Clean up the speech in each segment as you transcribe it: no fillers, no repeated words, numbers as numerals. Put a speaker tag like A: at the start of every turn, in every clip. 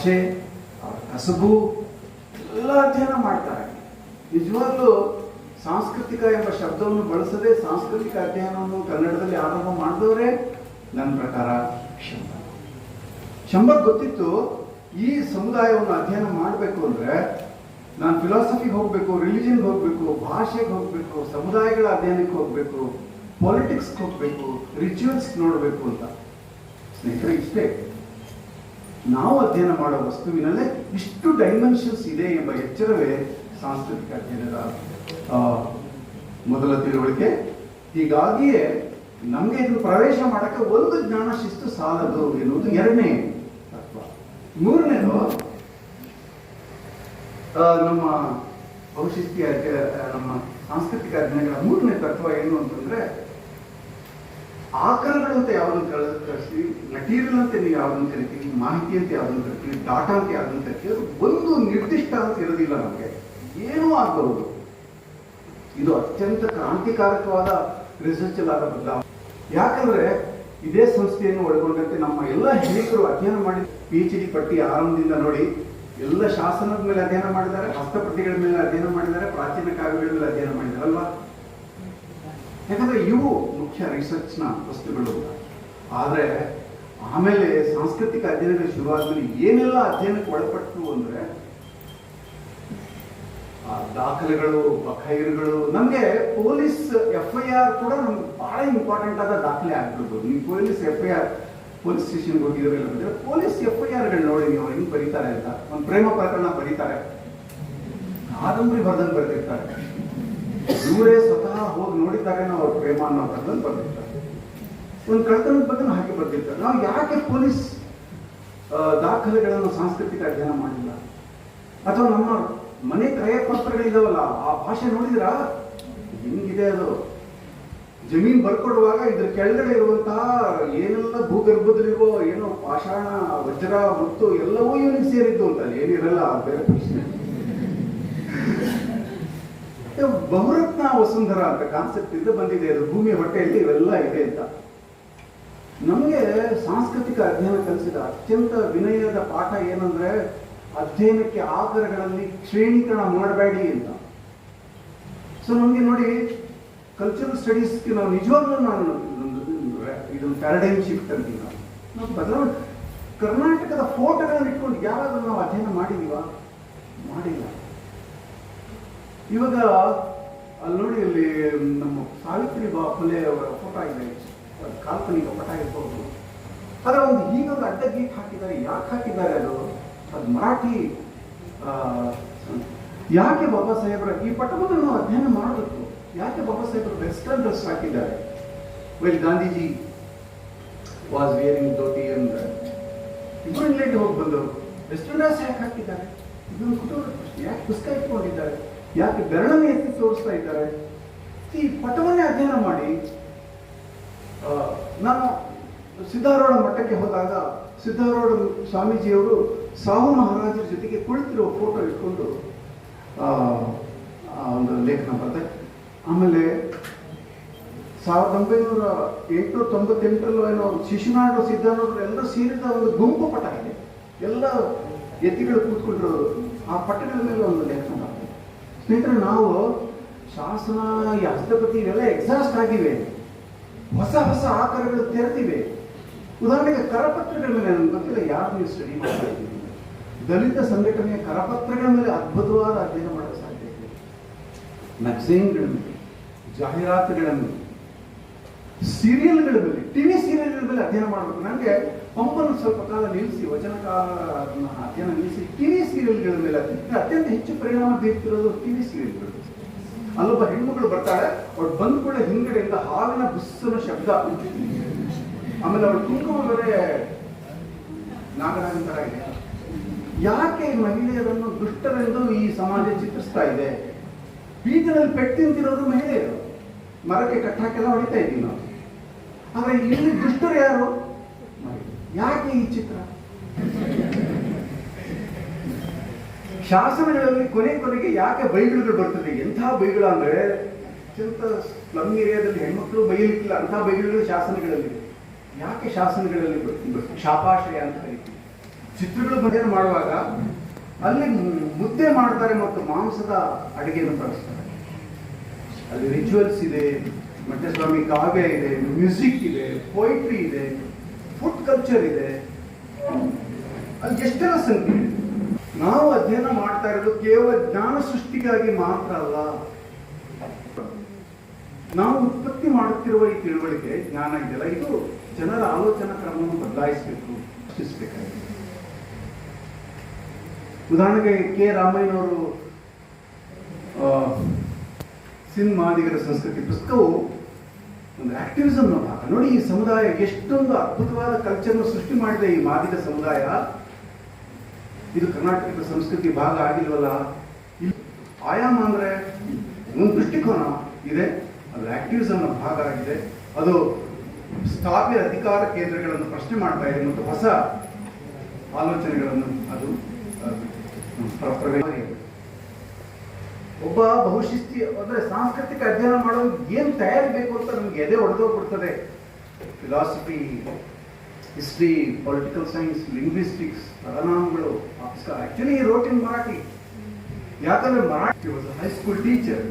A: ಭಾಷೆ, ಅವರ ಕಸಬು ಎಲ್ಲ ಅಧ್ಯಯನ ಮಾಡ್ತಾರೆ. ನಿಜವಾಗ್ಲೂ ಸಾಂಸ್ಕೃತಿಕ ಎಂಬ ಶಬ್ದವನ್ನು ಬಳಸದೆ ಸಾಂಸ್ಕೃತಿಕ ಅಧ್ಯಯನವನ್ನು ಕನ್ನಡದಲ್ಲಿ ಆರಂಭ ಮಾಡಿದವರೇ ನನ್ನ ಪ್ರಕಾರ ಶಂಭಕ್ ಗೊತ್ತಿತ್ತು ಈ ಸಮುದಾಯವನ್ನು ಅಧ್ಯಯನ ಮಾಡಬೇಕು ಅಂದರೆ ನಾನು ಫಿಲಾಸಫಿಗೆ ಹೋಗಬೇಕು, ರಿಲಿಜನ್ಗೆ ಹೋಗಬೇಕು, ಭಾಷೆಗೆ ಹೋಗಬೇಕು, ಸಮುದಾಯಗಳ ಅಧ್ಯಯನಕ್ಕೆ ಹೋಗಬೇಕು, ಪಾಲಿಟಿಕ್ಸ್ಗೆ ಹೋಗಬೇಕು, ರಿಚುವಲ್ಸ್ ನೋಡಬೇಕು ಅಂತ. ಸ್ನೇಹಿತರೆ, ಇಷ್ಟೇ ನಾವು ಅಧ್ಯಯನ ಮಾಡೋ ವಸ್ತುವಿನಲ್ಲೇ ಇಷ್ಟು ಡೈಮೆನ್ಷನ್ಸ್ ಇದೆ ಎಂಬ ಎಚ್ಚರವೇ ಸಾಂಸ್ಕೃತಿಕ ಅಧ್ಯಯನದ ಮೊದಲ ತಿಳುವಳಿಕೆ. ಹೀಗಾಗಿಯೇ ನಮಗೆ ಇದು ಪ್ರವೇಶ ಮಾಡೋಕ್ಕೆ ಒಂದು ಜ್ಞಾನ ಶಿಸ್ತು ಸಾಲದು ಎನ್ನುವುದು ಎರಡನೇ ತತ್ವ. ಮೂರನೇದು ನಮ್ಮ ಬಹುಶಿಸ್ತೀಯ ನಮ್ಮ ಸಾಂಸ್ಕೃತಿಕ ಅಧ್ಯಯನಗಳ ಮೂರನೇ ತತ್ವ ಏನು ಅಂತಂದ್ರೆ, ಆಕರಗಳು ಅಂತ ಯಾವುದನ್ನು ಕಳಿಸ್ತೀವಿ, ಮೆಟೀರಿಯಲ್ ಅಂತ ನೀವು ಯಾವುದನ್ನು ಕರಿತೀವಿ, ಮಾಹಿತಿ ಅಂತ ಯಾವುದನ್ನು ಕರಿತೀವಿ, ಡಾಟಾ ಅಂತ ಯಾವುದನ್ನು ಕರಿತೀವಿ, ಅದು ಒಂದು ನಿರ್ದಿಷ್ಟ ಅಂತ ಇರೋದಿಲ್ಲ. ನಮಗೆ ಏನೂ ಆಗಬಹುದು. ಇದು ಅತ್ಯಂತ ಕ್ರಾಂತಿಕಾರಕವಾದ ರಿಸರ್ಚ್ ಆದ ಬದಲಾವಣೆ. ಯಾಕಂದ್ರೆ ಇದೇ ಸಂಸ್ಥೆಯನ್ನು ಒಳಗೊಂಡಂತೆ ನಮ್ಮ ಎಲ್ಲ ಹಿರಿಯರು ಅಧ್ಯಯನ ಮಾಡಿ PhD ಪಟ್ಟಿ ಆರಂಭದಿಂದ ನೋಡಿ ಎಲ್ಲ ಶಾಸನದ ಮೇಲೆ ಅಧ್ಯಯನ ಮಾಡಿದ್ದಾರೆ, ಹಸ್ತಪ್ರತಿಗಳ ಮೇಲೆ ಅಧ್ಯಯನ ಮಾಡಿದ್ದಾರೆ, ಪ್ರಾಚೀನ ಕಾವ್ಯಗಳ ಮೇಲೆ ಅಧ್ಯಯನ ಮಾಡಿದ್ದಾರೆ ಅಲ್ವಾ. ಯಾಕಂದ್ರೆ ಇವು ಮುಖ್ಯ ರಿಸರ್ಚ್ನ ವಸ್ತುಗಳು. ಆದರೆ ಆಮೇಲೆ ಸಾಂಸ್ಕೃತಿಕ ಅಧ್ಯಯನಗಳು ಶುರುವಾದ್ಮೇಲೆ ಏನೆಲ್ಲ ಅಧ್ಯಯನಕ್ಕೆ ಒಳಪಟ್ಟು ಅಂದ್ರೆ ದಾಖಲೆಗಳು, ಬಖೈರುಗಳು. ನಮಗೆ ಪೊಲೀಸ್ FIR ಕೂಡ ನಮ್ಗೆ ಬಹಳ ಇಂಪಾರ್ಟೆಂಟ್ ಆದ ದಾಖಲೆ ಆಗ್ಬಿಡ್ಬೋದು. ನೀವು ಪೊಲೀಸ್ FIR ಪೊಲೀಸ್ ಸ್ಟೇಷನ್ಗೆ ಹೋಗಿರೋರೆಲ್ಲ ಬಂದರೆ ಪೊಲೀಸ್ FIRಗಳು ನೋಡಿ ನೀವು ಹೆಂಗ್ ಬರೀತಾರೆ ಅಂತ. ಒಂದು ಪ್ರೇಮ ಪ್ರಕರಣ ಬರೀತಾರೆ, ಕಾದಂಬರಿ ಬರ್ದಂಗೆ ಬರೆದಿರ್ತಾರೆ. ಇವರೇ ಸ್ವತಃ ಹೋಗಿ ನೋಡಿದ್ದಾರೆ ನಾವು ಅವ್ರ ಪ್ರೇಮ ಅನ್ನೋ ಬರ್ದಂಗೆ ಬರ್ದಿರ್ತಾರೆ. ಒಂದು ಕಳ್ತನದ ಬಗ್ಗೆ ಹಾಗೆ ಬರ್ದಿರ್ತಾರೆ. ನಾವು ಯಾಕೆ ಪೊಲೀಸ್ ದಾಖಲೆಗಳನ್ನು ಸಾಂಸ್ಕೃತಿಕ ಅಧ್ಯಯನ ಮಾಡಿಲ್ಲ? ಅಥವಾ ನಮ್ಮ ಮನೆ ಕ್ರಯಪತ್ರಗಳಿದಾವಲ್ಲ, ಆ ಭಾಷೆ ನೋಡಿದ್ರಾ ಹೆಂಗಿದೆ? ಅದು ಜಮೀನ್ ಬರ್ಕೊಡುವಾಗ ಇದ್ರ ಕೆಳಗಡೆ ಇರುವಂತಹ ಏನೆಲ್ಲ ಭೂಗರ್ಭದಲ್ಲಿರುವ ಏನೋ ಪಾಷಾಣ, ವಜ್ರ, ಮುತ್ತು ಎಲ್ಲವೂ ಇವನಿಗೆ ಸೇರಿದ್ದು ಅಂತ. ಏನಿರಲ್ಲ ಬೇರೆ ಪ್ರಶ್ನೆ. ಬಹುರತ್ನ ವಸುಂಧರ ಅಂತ ಕಾನ್ಸೆಪ್ಟ್ ಇಂದ ಬಂದಿದೆ. ಅದು ಭೂಮಿಯ ಹೊಟ್ಟೆಯಲ್ಲಿ ಇವೆಲ್ಲ ಇದೆ ಅಂತ. ನಮಗೆ ಸಾಂಸ್ಕೃತಿಕ ಅಧ್ಯಯನ ಕಲಿಸಿದ ಅತ್ಯಂತ ವಿನಯದ ಪಾಠ ಏನಂದ್ರೆ, ಅಧ್ಯಯನಕ್ಕೆ ಆಕರಗಳಲ್ಲಿ ಶ್ರೇಣೀಕರಣ ಮಾಡಬೇಡಿ ಅಂತ. ಸೊ ನಮಗೆ ನೋಡಿ, ಕಲ್ಚರಲ್ ಸ್ಟಡೀಸ್ಗೆ ನಾವು ನಿಜವಾಗ್ಲೂ ಇದೊಂದು ಪ್ಯಾರಡೈಮ್ ಶಿಫ್ಟ್ ಅಂತೀವಿ ನಾವು ಬದಲಾವಣೆ. ಕರ್ನಾಟಕದ ಫೋಟೋಗಳನ್ನು ಇಟ್ಕೊಂಡು ಯಾರಾದ್ರೂ ನಾವು ಅಧ್ಯಯನ ಮಾಡಿದೀವ? ಮಾಡಿಲ್ಲ. ಇವಾಗ ಅಲ್ಲಿ ನೋಡಿ, ಅಲ್ಲಿ ನಮ್ಮ ಸಾವಿತ್ರಿ ಫುಲೆ ಅವರ ಫೋಟೋ ಇದೆ, ಕಾಲ್ಪನಿಕ ಪಟ ಇರ್ಬೋದು. ಅದರ ಒಂದು ಹೀಗೊಂದು ಅಡ್ಡ ಗೀಟ್ ಹಾಕಿದ್ದಾರೆ. ಯಾಕೆ ಹಾಕಿದ್ದಾರೆ? ಅದು ಮರಾಠಿ. ಯಾಕೆ ಬಾಬಾ ಸಾಹೇಬ್ರ ಈ ಪಟವನ್ನು ನಾವು ಅಧ್ಯಯನ ಮಾಡಬೇಕು? ಯಾಕೆ ಬಾಬಾ ಸಾಹೇಬ್ರು ವೆಸ್ಟರ್ನ್ ಡ್ರೆಸ್ ಹಾಕಿದ್ದಾರೆ? Well Gandhiji was wearing dhoti and ಇಬ್ಬರು ಇಂಗ್ಲೆಂಡ್ ಹೋಗಿ ಬಂದವರು ವೆಸ್ಟರ್ನ್ ಡ್ರೆಸ್ ಯಾಕೆ ಹಾಕಿದ್ದಾರೆ? ಇದೊಂದು ಕುಟುಂಬ ಪ್ರಶ್ನೆ. ಯಾಕೆ ಪುಸ್ತಕ ಇಟ್ಕೊಂಡಿದ್ದಾರೆ? ಯಾಕೆ ಬೆರಳನ್ನು ಎತ್ತಿ ತೋರಿಸ್ತಾ ಇದ್ದಾರೆ? ಈ ಪಟವನ್ನೇ ಅಧ್ಯಯನ ಮಾಡಿ. ನಾನು ಸಿದ್ಧಾರೂಢ ಮಠಕ್ಕೆ ಹೋದಾಗ ಸಿದ್ಧಾರೂಢ ಸ್ವಾಮೀಜಿಯವರು ಸಾಹು ಮಹಾರಾಜರ ಜೊತೆಗೆ ಕುಳಿತಿರುವ ಫೋಟೋ ಇಟ್ಕೊಂಡು ಒಂದು ಲೇಖನ ಬರೆದೆ. ಆಮೇಲೆ 1998 ಏನೋ ಶಿಶುನಾಡು ಸಿದ್ಧಾರೂಢರು ಎಲ್ಲರೂ ಸೇರಿದ ಒಂದು ಗುಂಪು ಪಟ ಇದೆ. ಎಲ್ಲ ಎತ್ತಿಗಳು ಕೂತ್ಕೊಂಡಿರೋರು. ಆ ಪಟಗಳ ಮೇಲೆ ಒಂದು ಲೇಖನ ಬರ್ತದೆ. ಸ್ನೇಹಿತರೆ, ನಾವು ಶಾಸನ, ಹಸ್ತಪತಿ ಇವೆಲ್ಲ ಎಕ್ಸಾಸ್ಟ್ ಆಗಿವೆ. ಹೊಸ ಹೊಸ ಆಕಾರಗಳು ತೆರೆದಿವೆ. ಉದಾಹರಣೆಗೆ ಕರಪತ್ರಗಳ ಮೇಲೆ, ನನಗೆ ಗೊತ್ತಿಲ್ಲ ಯಾರು ನೀವು ಸ್ಟಡಿ ಮಾಡ್ತಾ ಇದ್ದೀವಿ, ದಲಿತ ಸಂಘಟನೆಯ ಕರಪತ್ರಗಳ ಮೇಲೆ ಅದ್ಭುತವಾದ ಅಧ್ಯಯನ ಮಾಡಲು ಸಾಧ್ಯ ಇದೆ. ಮ್ಯಾಗಝೀನ್ಗಳ ಮೇಲೆ, ಜಾಹೀರಾತುಗಳ ಮೇಲೆ, ಸೀರಿಯಲ್ಗಳ ಮೇಲೆ, ಟಿವಿ ಸೀರಿಯಲ್ಗಳ ಮೇಲೆ ಅಧ್ಯಯನ ಮಾಡಬೇಕು. ನನಗೆ ಪಂಪನ್ನು ಸ್ವಲ್ಪ ಕಾಲ ನಿಲ್ಲಿಸಿ, ವಚನಕಾಲ ಅಧ್ಯಯನ ನಿಲ್ಲಿಸಿ, ಟಿವಿ ಸೀರಿಯಲ್ಗಳ ಮೇಲೆ ಅತ್ಯಂತ ಹೆಚ್ಚು ಪರಿಣಾಮ ಬೀರ್ತಿರೋದು ಟಿವಿ ಸೀರಿಯಲ್ಗಳು. ಅಲ್ಲೊಬ್ಬ ಹೆಣ್ಮಗಳು ಬರ್ತಾಳೆ, ಅವಳು ಬಂದ ಕೂಡ ಹಿಂಗಡೆಯಿಂದ ಹಾವಿನ ಬುಸ್ಸನ ಶಬ್ದ, ಆಮೇಲೆ ಅವಳು ಕುಂಕುಮ ಬೇರೆ ನಾಗರಾಜನ ತರ ಇದೆ. ಯಾಕೆ ಮಹಿಳೆಯರನ್ನು ದುಷ್ಟರೆಂದು ಈ ಸಮಾಜ ಚಿತ್ರಿಸ್ತಾ ಇದೆ? ಬೀದಿನಲ್ಲಿ ಪೆಟ್ಟು ತಿಂತಿರೋರು ಮಹಿಳೆಯರು, ಮರಕ್ಕೆ ಕಟ್ಟಾಕೆಲ್ಲ ಹೊಡಿತಾ ಇದ್ದೀವಿ ನಾವು. ಆದ್ರೆ ಇಲ್ಲಿ ದುಷ್ಟರು ಯಾರು? ಯಾಕೆ ಈ ಚಿತ್ರ? ಶಾಸನಗಳಲ್ಲಿ ಕೊನೆಗೆ ಯಾಕೆ ಬೈಗುಳುಗಳು ಬರ್ತದೆ? ಎಂಥ ಬೈಗಳು ಅಂದ್ರೆ, ಅತ್ಯಂತ ಸ್ಲಮ್ ಏರಿಯಾದಲ್ಲಿ ಹೆಣ್ಮಕ್ಳು ಬೈಯಲಿಕ್ಕಿಲ್ಲ ಅಂಥ ಬೈಗುಳುಗಳು ಶಾಸನಗಳಲ್ಲಿ. ಯಾಕೆ ಶಾಸನಗಳಲ್ಲಿ ಶಾಪಾಶ್ರಯ ಅಂತ ಕರಿತೀವಿ? ಚಿತ್ರಗಳು ಅಧ್ಯಯನ ಮಾಡುವಾಗ ಅಲ್ಲಿ ಮುದ್ದೆ ಮಾಡ್ತಾರೆ ಮತ್ತು ಮಾಂಸದ ಅಡುಗೆಯನ್ನು ಬಳಸ್ತಾರೆ. ಅಲ್ಲಿ ರಿಚುವಲ್ಸ್ ಇದೆ, ಮಠಸ್ವಾಮಿ ಕಾವ್ಯ ಇದೆ, ಮ್ಯೂಸಿಕ್ ಇದೆ, ಪೋಯಿಟ್ರಿ ಇದೆ, ಫುಡ್ ಕಲ್ಚರ್ ಇದೆ. ಅಲ್ಲಿ ಎಷ್ಟೆಲ್ಲ ಸಂಖ್ಯೆ ಇದೆ. ನಾವು ಅಧ್ಯಯನ ಮಾಡ್ತಾ ಇರೋದು ಕೇವಲ ಜ್ಞಾನ ಸೃಷ್ಟಿಗಾಗಿ ಮಾತ್ರ ಅಲ್ಲ. ನಾವು ಉತ್ಪತ್ತಿ ಮಾಡುತ್ತಿರುವ ಈ ತಿಳುವಳಿಕೆ ಜ್ಞಾನ ಇದೆಯಲ್ಲ, ಇದು ಜನರ ಆಲೋಚನಾ ಕ್ರಮವನ್ನು ಬದಲಾಯಿಸಬೇಕು, ಸೃಷ್ಟಿಸಬೇಕಾಗಿದೆ. ಉದಾಹರಣೆಗೆ ಕೆ ರಾಮಯ್ಯನವರು ಸಿಂಧ್ ಮಾದಿಗರ ಸಂಸ್ಕೃತಿ ಪುಸ್ತಕವು ಒಂದು ಆಕ್ಟಿವಿಸಮ್ನ ಭಾಗ. ನೋಡಿ, ಈ ಸಮುದಾಯ ಎಷ್ಟೊಂದು ಅದ್ಭುತವಾದ ಕಲ್ಚರ್ನ ಸೃಷ್ಟಿ ಮಾಡಿದೆ. ಈ ಮಾದಿಗ ಸಮುದಾಯ ಇದು ಕರ್ನಾಟಕದ ಸಂಸ್ಕೃತಿ ಭಾಗ ಆಗಿಲ್ವಲ್ಲ. ಆಯಾಮ ಅಂದ್ರೆ ಒಂದು ದೃಷ್ಟಿಕೋನ ಇದೆ, ಅದು ಆಕ್ಟಿವಿಸಮ್ನ ಭಾಗ ಆಗಿದೆ. ಅದು ಸ್ಥಾಪಿತ ಅಧಿಕಾರ ಕೇಂದ್ರಗಳನ್ನು ಪ್ರಶ್ನೆ ಮಾಡ್ತಾ ಇದೆ ಮತ್ತು ಹೊಸ ಆಲೋಚನೆಗಳನ್ನು ಅದು ಒಬ್ಬ ಬಹುಶಿಸ್ತಿ ಅಂದ್ರೆ ಸಾಂಸ್ಕೃತಿಕ ಅಧ್ಯಯನ ಮಾಡೋದು ಏನ್ ತಯಾರಿ ಬೇಕು ಅಂತ ನಮ್ಗೆ ಎದೆ ಹೊಡೆದೋಗ್ಬಿಡ್ತದೆ. Philosophy, history, political science, linguistics, ಪರಿಣಾಮಗಳು. ಆಕ್ಚುಲಿ ರೋಟ್ ಇನ್ ಮರಾಠಿ, ಯಾಕಂದ್ರೆ Marathi was high school teacher.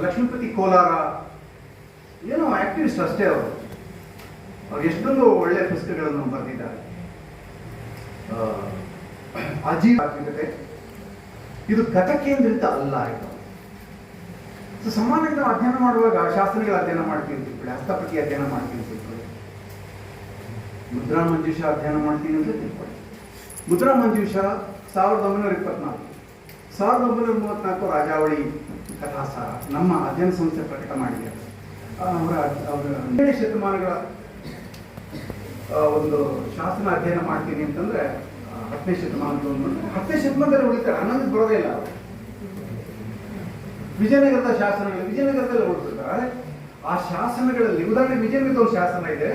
A: Lakshmipati Kolar ಏನೋ ಆಕ್ಟಿವಿಸ್ಟ್ ಅಷ್ಟೇ. ಅವ್ರು ಎಷ್ಟೊಂದು ಒಳ್ಳೆಯ ಪುಸ್ತಕಗಳನ್ನು ಬರೆದಿದ್ದಾರೆ. ಆಜೀವಿಕತೆ ಇದು ಗತಕೇಂದ್ರಿತ ಅಲ್ಲ. ಇದು ಸಾಮಾನ್ಯವಾಗಿ ನಾವು ಅಧ್ಯಯನ ಮಾಡುವಾಗ ಶಾಸ್ತ್ರಗಳ ಅಧ್ಯಯನ ಮಾಡ್ತೀವಿ ಅಂತ ತಿಳ್ಕೊಳ್ಳಿ, ಹಸ್ತಪತಿ ಅಧ್ಯಯನ ಮಾಡ್ತೀವಿ ಅಂತ ತಿಳ್ಕೊಳ್ಳಿ, ಮುದ್ರಾ ಮಂಜೂಷ ಅಧ್ಯಯನ ಮಾಡ್ತೀನಿ ಅಂತ ತಿಳ್ಕೊಳ್ಳಿ. ಮುದ್ರಾ ಮಂಜೂಷ 1924, 1934 ರಾಜಾವಳಿ ಕಥಾಸಾರ ನಮ್ಮ ಅಧ್ಯಯನ ಸಂಸ್ಥೆ ಪ್ರಕಟ ಮಾಡಿದೆ. ಅವರ 7ನೇ ಶತಮಾನಗಳ ಒಂದು ಶಾಸನ ಅಧ್ಯಯನ ಮಾಡ್ತೀನಿ ಅಂತಂದ್ರೆ 10ನೇ ಶತಮಾನದಲ್ಲಿ ಉಳಿತಾರೆ. 11ಕ್ಕೆ ಬರೋದೇ ಇಲ್ಲ. ವಿಜಯನಗರದ ಶಾಸನಗಳು ವಿಜಯನಗರದಲ್ಲಿ ಉಳಿದಿರ್ತಾರೆ. ಆ ಶಾಸನಗಳಲ್ಲಿ ಉದಾಹರಣೆ ವಿಜಯನಗರದ ಒಂದು ಶಾಸನ ಇದೆ,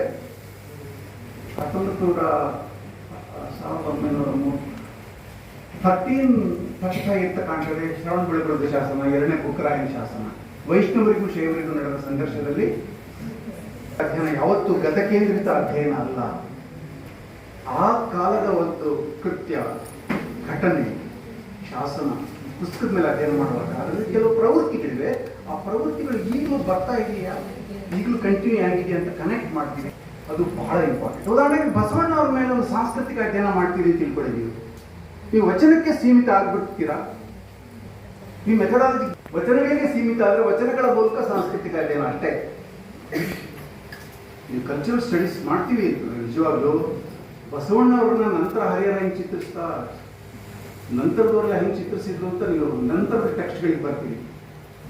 A: 1335 ಅಂತ ಕಾಣ್ತದೆ. ಶ್ರವಣಬೆಳಗೊಳದ ಶಾಸನ, 2ನೇ ಬುಕ್ಕರಾಯನ ಶಾಸನ. ವೈಷ್ಣವರಿಗೂ ಶೈವರಿಗೂ ನಡೆದ ಸಂಘರ್ಷದಲ್ಲಿ ಅಧ್ಯಯನ ಯಾವತ್ತು ಗತಕೇಂದ್ರಿತ ಅಧ್ಯಯನ ಅಲ್ಲ. ಆ ಕಾಲದ ಒಂದು ಕೃತ್ಯ, ಘಟನೆ, ಶಾಸನ, ಪುಸ್ತಕದ ಮೇಲೆ ಅಧ್ಯಯನ ಮಾಡುವಾಗ ಅದರಲ್ಲಿ ಕೆಲವು ಪ್ರವೃತ್ತಿಗಳಿವೆ. ಆ ಪ್ರವೃತ್ತಿಗಳು ಈಗಲೂ ಬರ್ತಾ ಇದೆಯಾ, ಈಗಲೂ ಕಂಟಿನ್ಯೂ ಆಗಿದೆಯಾ ಅಂತ ಕನೆಕ್ಟ್ ಮಾಡ್ತೀವಿ. ಅದು ಬಹಳ ಇಂಪಾರ್ಟೆಂಟ್. ಉದಾಹರಣೆಗೆ ಬಸವಣ್ಣ ಅವ್ರ ಮೇಲೆ ಒಂದು ಸಾಂಸ್ಕೃತಿಕ ಅಧ್ಯಯನ ಮಾಡ್ತೀರಿ ಅಂತ ತಿಳ್ಕೊಳ್ಳಿ. ನೀವು ವಚನಕ್ಕೆ ಸೀಮಿತ ಆಗ್ಬಿಡ್ತೀರಾ. ಈ ಮೆಥಡಾಲಜಿ ವಚನಗಳಿಗೆ ಸೀಮಿತ ಆದ್ರೆ ವಚನಗಳ ಮೂಲಕ ಸಾಂಸ್ಕೃತಿಕ ಅಧ್ಯಯನ ಅಷ್ಟೇ. ನೀವು ಕಲ್ಚರಲ್ ಸ್ಟಡೀಸ್ ಮಾಡ್ತೀವಿ ನಿಜವಾಗ್ಲೂ. ಬಸವಣ್ಣವ್ರನ್ನ ನಂತರ ಹರಿಹರ ಹೆಂಗೆ ಚಿತ್ರಿಸ್ತಾ, ನಂತರದವರೆಲ್ಲ ಹೆಂಗೆ ಚಿತ್ರಿಸಿದ್ರು ಅಂತ ನೀವು ನಂತರದ ಟೆಕ್ಸ್ಟ್ಗಳಿಗೆ ಬರ್ತೀವಿ.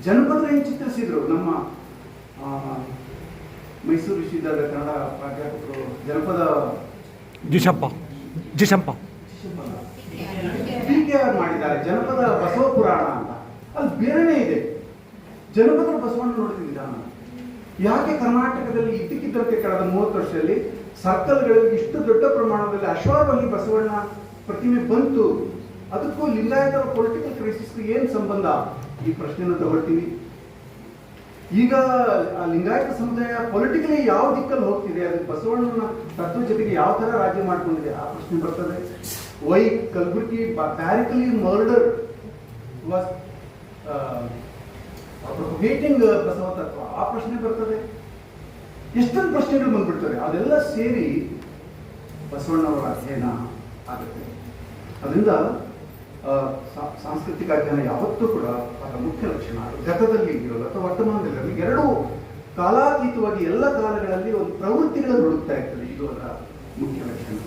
A: ಜನಪದರು ಹೆಂಗೆ ಚಿತ್ರಿಸಿದ್ರು, ನಮ್ಮ ಮೈಸೂರು ವಿಶ್ವವಿದ್ಯಾಲಯದ ಕನ್ನಡ ಪ್ರಾಧ್ಯಾಪಕರು ಜನಪದ ಜಿಶಂಪ ಹೀಗೆ ಮಾಡಿದ್ದಾರೆ. ಜನಪದ ಬಸವ ಪುರಾಣ ಅಂತ ಅಲ್ಲಿ ಬೇರೆನೇ ಇದೆ. ಜನಪದರು ಬಸವಣ್ಣ ನೋಡಿದ ವಿಧಾನ. ಯಾಕೆ ಕರ್ನಾಟಕದಲ್ಲಿ ಇದ್ದಕ್ಕಿದ್ದಂತೆ ಕಳೆದ 30 ವರ್ಷದಲ್ಲಿ ಸರ್ಕಲ್ಗಳಲ್ಲಿ ಇಷ್ಟು ದೊಡ್ಡ ಪ್ರಮಾಣದಲ್ಲಿ ಅಶ್ವಾರೋಹಿ ಬಸವಣ್ಣ ಪ್ರತಿಮೆ ಬಂತು? ಅದಕ್ಕೂ ಲಿಂಗಾಯತರ ಪೊಲಿಟಿಕಲ್ ಕ್ರೈಸಿಸ್ಗೂ ಏನು ಸಂಬಂಧ? ಈ ಪ್ರಶ್ನೆಯನ್ನು ತಗೊಳ್ತೀವಿ. ಈಗ ಆ ಲಿಂಗಾಯತ ಸಮುದಾಯ ಪೊಲಿಟಿಕಲಿ ಯಾವ ದಿಕ್ಕಲ್ಲಿ ಹೋಗ್ತಿದೆ, ಅದಕ್ಕೆ ಬಸವಣ್ಣನ ತತ್ವ ಜೊತೆಗೆ ಯಾವ ತರ ರಾಜ್ಯ ಮಾಡ್ಕೊಂಡಿದೆ ಆ ಪ್ರಶ್ನೆ ಬರ್ತದೆ. Why Kalaburgi barbarically murder was propagating Basava ತತ್ವ, ಆ ಪ್ರಶ್ನೆ ಬರ್ತದೆ. ಎಷ್ಟೊಂದು ಪ್ರಶ್ನೆಗಳು ಬಂದ್ಬಿಡ್ತವೆ. ಅದೆಲ್ಲ ಸೇರಿ ಬಸವಣ್ಣವರ ಅಧ್ಯಯನ ಆಗುತ್ತೆ. ಅದರಿಂದ ಸಾಂಸ್ಕೃತಿಕ ಅಧ್ಯಯನ ಯಾವತ್ತೂ ಕೂಡ ಅದರ ಮುಖ್ಯ ಲಕ್ಷಣ ಗತದಲ್ಲಿ ಇರೋದು ಅಥವಾ ವರ್ತಮಾನದಲ್ಲಿ ಎರಡೂ ಕಾಲಾತೀತವಾಗಿ ಎಲ್ಲ ಕಾಲಗಳಲ್ಲಿ ಒಂದು ಪ್ರವೃತ್ತಿಗಳನ್ನು ಹುಡುಕ್ತಾ ಇರ್ತದೆ. ಇದು ಅದರ ಮುಖ್ಯ ಲಕ್ಷಣ.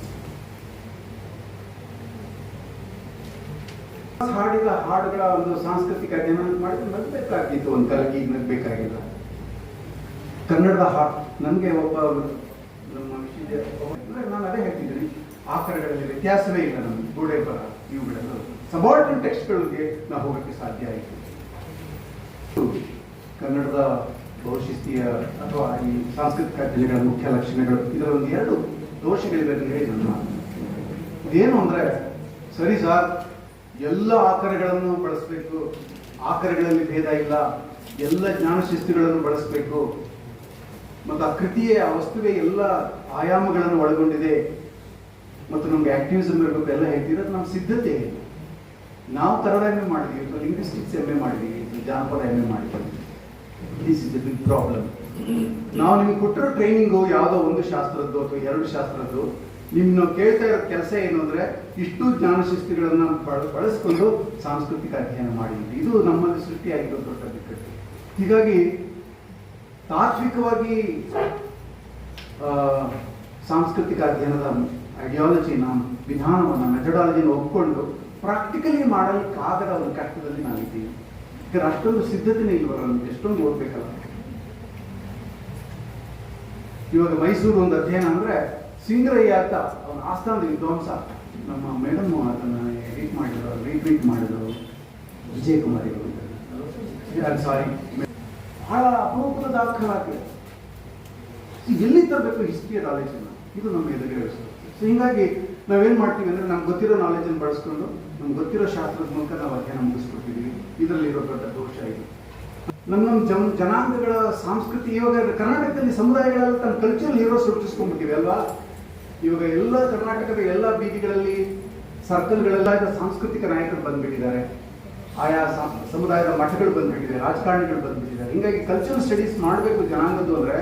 A: ಹಾಡಿದ ಹಾಡುಗಳ ಒಂದು ಸಾಂಸ್ಕೃತಿಕ ಅಧ್ಯಯನ ಮಾಡಿದ್ರೆ ನಗಬೇಕಾಗಿತ್ತು, ಒಂದು ಕಾಲಕ್ಕೆ ಈಗ ನಗಬೇಕಾಗಿಲ್ಲ. ಕನ್ನಡದ ಹಾಡು ನನಗೆ ಒಬ್ಬ ನಮ್ಮ ನಾನು ಅದೇ ಹೇಳ್ತಿದ್ದೀನಿ, ಆಕರಗಳಲ್ಲಿ ವ್ಯತ್ಯಾಸವೇ ಇಲ್ಲ. ನಮ್ಮ ಗೋಡೆ ಬರ ಇವುಗಳೆಲ್ಲ ಸಬಾರ್ಡಿನೇಟ್ ಟೆಕ್ಸ್ಟ್ಗಳಿಗೆ ನಾವು ಹೋಗಕ್ಕೆ ಸಾಧ್ಯ ಆಯಿತು. ಕನ್ನಡದ ಬಹುಶಿಸ್ತಿಯ ಅಥವಾ ಈ ಸಾಂಸ್ಕೃತಿಕ ಅಧ್ಯಯನಗಳ ಮುಖ್ಯ ಲಕ್ಷಣಗಳು, ಇದರ ಒಂದು 2 ದೋಷಗಳಿವೆ ಅಂತ ಹೇಳಿ ನನ್ನ ಮಾತು. ಇದೇನು ಅಂದ್ರೆ, ಸರಿ ಸಾರ್ ಎಲ್ಲ ಆಕರಗಳನ್ನು ಬಳಸಬೇಕು, ಆಕರಗಳಲ್ಲಿ ಭೇದ ಇಲ್ಲ, ಎಲ್ಲ ಜ್ಞಾನಶಿಸ್ತುಗಳನ್ನು ಬಳಸಬೇಕು ಮತ್ತು ಆ ಕೃತಿಯೇ ಆ ವಸ್ತುವೇ ಎಲ್ಲ ಆಯಾಮಗಳನ್ನು ಒಳಗೊಂಡಿದೆ ಮತ್ತು ನಮ್ಗೆ ಆಕ್ಟಿವಿಸಮ್ ಇರಬೇಕು ಎಲ್ಲ ಹೇಳ್ತಿರೋದು ನಮ್ಮ ಸಿದ್ಧತೆ. ನಾವು ಕನ್ನಡ ಎಮ್ ಎ ಮಾಡಿದ್ವಿ, ಅಥವಾ ಲಿಂಗ್ವಿಸ್ಟಿಕ್ಸ್ ಎಮ್ ಎ ಮಾಡಿದ್ವಿ, ಜಾನಪದ ಎಮ್ ಎ ಮಾಡಿದ್ವಿ. This is the big problem. ನಾವು ನಿಮ್ಗೆ ಕೊಟ್ಟಿರೋ ಟ್ರೈನಿಂಗು ಯಾವುದೋ ಒಂದು ಶಾಸ್ತ್ರದ್ದು ಅಥವಾ ಎರಡು ಶಾಸ್ತ್ರದ್ದು. ನಿಮ್ಮನ್ನು ಕೇಳ್ತಾ ಇರೋ ಕೆಲಸ ಏನು ಅಂದರೆ ಇಷ್ಟು ಜ್ಞಾನಶಿಸ್ತಿಗಳನ್ನು ಬಳಸ್ಕೊಂಡು ಸಾಂಸ್ಕೃತಿಕ ಅಧ್ಯಯನ ಮಾಡಿದ್ವಿ. ಇದು ನಮ್ಮಲ್ಲಿ ಸೃಷ್ಟಿಯಾಗಿರೋ ದೊಡ್ಡ ಬಿಕ್ಕಟ್ಟು. ಹೀಗಾಗಿ ತಾತ್ವಿಕವಾಗಿ ಸಾಂಸ್ಕೃತಿಕ ಅಧ್ಯಯನದ ಐಡಿಯಾಲಜಿನ, ವಿಧಾನವನ್ನು, ಮೆಥಡಾಲಜಿನ ಒಪ್ಕೊಂಡು ಪ್ರಾಕ್ಟಿಕಲಿ ಮಾಡಲಿಕ್ಕಾಗದ ಒಂದು ಕಷ್ಟದಲ್ಲಿ ನಾವಿದ್ದೀವಿ. ಈಗ ಅಷ್ಟೊಂದು ಸಿದ್ಧತೆನೇ ಇಲ್ವಲ್ಲ, ನಮ್ಗೆ ಎಷ್ಟೊಂದು ಓದಬೇಕಲ್ಲ. ಇವಾಗ ಮೈಸೂರು ಒಂದು ಅಧ್ಯಯನ ಅಂದರೆ ಸಿಂಗರಯ್ಯ ಅಂತ ಅವನ ಆಸ್ಥಾನದ ವಿದ್ವಾಂಸ, ನಮ್ಮ ಮೇಡಮ್ ಅದನ್ನು ರೀಟ್ವೀಟ್ ಮಾಡಿದ್ರು, ವಿಜಯಕುಮಾರಿ ಸಾರಿ, ಬಹಳ ಅಪರೂಪದ ದಾಖಲಾಗಿದೆ. ಎಲ್ಲಿ ತರಬೇಕು ಹಿಸ್ಟ್ರಿಯ ನಾಲೆಜನ್ನು? ಇದು ನಮ್ಮ ಎದುರಿಗೆ. ಸೊ ಹೀಗಾಗಿ ನಾವೇನು ಮಾಡ್ತೀವಿ ಅಂದರೆ ನಮ್ಗೆ ಗೊತ್ತಿರೋ ನಾಲೆಜನ್ನು ಬಳಸ್ಕೊಂಡು ನಮ್ಗೆ ಗೊತ್ತಿರೋ ಶಾಸ್ತ್ರದ ಮೂಲಕ ನಾವು ಅಧ್ಯಯನ ಮುಗಿಸ್ಕೊಡ್ತಿದ್ದೀವಿ. ಇದರಲ್ಲಿರೋ ದೊಡ್ಡ ದೋಷ ಇದು. ನಮ್ಮ ಜನಾಂಗಗಳ ಸಂಸ್ಕೃತಿ, ಇವಾಗ ಕರ್ನಾಟಕದಲ್ಲಿ ಸಮುದಾಯಗಳೆಲ್ಲ ತನ್ನ ಕಲ್ಚರಲ್ ಹೀರೋಸ್ ರೂಪಿಸ್ಕೊಂಡ್ಬಿಟ್ಟಿವೆ ಅಲ್ವಾ? ಇವಾಗ ಎಲ್ಲ ಕರ್ನಾಟಕದ ಎಲ್ಲ ಬೀದಿಗಳಲ್ಲಿ, ಸರ್ಕಲ್ಗಳೆಲ್ಲ ಸಾಂಸ್ಕೃತಿಕ ನಾಯಕರು ಬಂದ್ಬಿಟ್ಟಿದ್ದಾರೆ, ಆಯಾ ಸಮುದಾಯದ ಮಠಗಳು ಬಂದ್ಬಿಟ್ಟಿದ್ದಾರೆ, ರಾಜಕಾರಣಿಗಳು ಬಂದ್ಬಿಟ್ಟಿದ್ದಾರೆ. ಹೀಗಾಗಿ ಕಲ್ಚರಲ್ ಸ್ಟಡೀಸ್ ಮಾಡಬೇಕು ಜನಾಂಗದ್ದು ಅಂದರೆ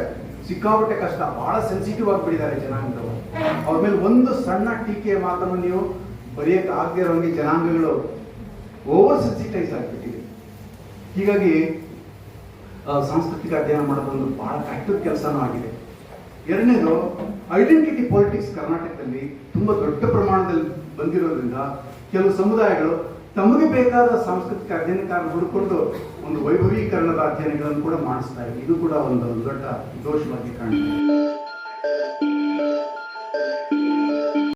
A: ಸಿಕ್ಕಾಪಟ್ಟೆ ಕಷ್ಟ. ಬಹಳ ಸೆನ್ಸಿಟಿವ್ ಆಗಿಬಿಟ್ಟಿದ್ದಾರೆ ಜನಾಂಗದವರು. ಅವ್ರ ಮೇಲೆ ಒಂದು ಸಣ್ಣ ಟೀಕೆಯ ಮಾತನ್ನು ನೀವು ಬರೆಯಕ್ಕೆ ಆಗದೆ ಇರೋಂಗೆ ಜನಾಂಗಗಳು ಓವರ್ ಸೆನ್ಸಿಟೈಸ್ ಆಗಿಬಿಟ್ಟಿದೆ. ಹೀಗಾಗಿ ಸಾಂಸ್ಕೃತಿಕ ಅಧ್ಯಯನ ಮಾಡೋದೊಂದು ಬಹಳ ಕಷ್ಟದ ಕೆಲಸನೂ ಆಗಿದೆ. ಎರಡನೇದು, ಐಡೆಂಟಿಟಿ ಪಾಲಿಟಿಕ್ಸ್ ಕರ್ನಾಟಕದಲ್ಲಿ ತುಂಬ ದೊಡ್ಡ ಪ್ರಮಾಣದಲ್ಲಿ ಬಂದಿರೋದ್ರಿಂದ ಕೆಲವು ಸಮುದಾಯಗಳು ತಮಗೆ ಬೇಕಾದ ಸಾಂಸ್ಕೃತಿಕ ಅಧ್ಯಯನಕಾರರು ಹುಡುಕೊಂಡು ಒಂದು ವೈಭವೀಕರಣದ ಅಧ್ಯಯನಗಳನ್ನು ಕೂಡ ಮಾಡಿಸ್ತಾ ಇದೆ. ಇದು ಕೂಡ ಒಂದು ದೊಡ್ಡ ದೋಷವಾಗಿ ಕಾಣುತ್ತೆ.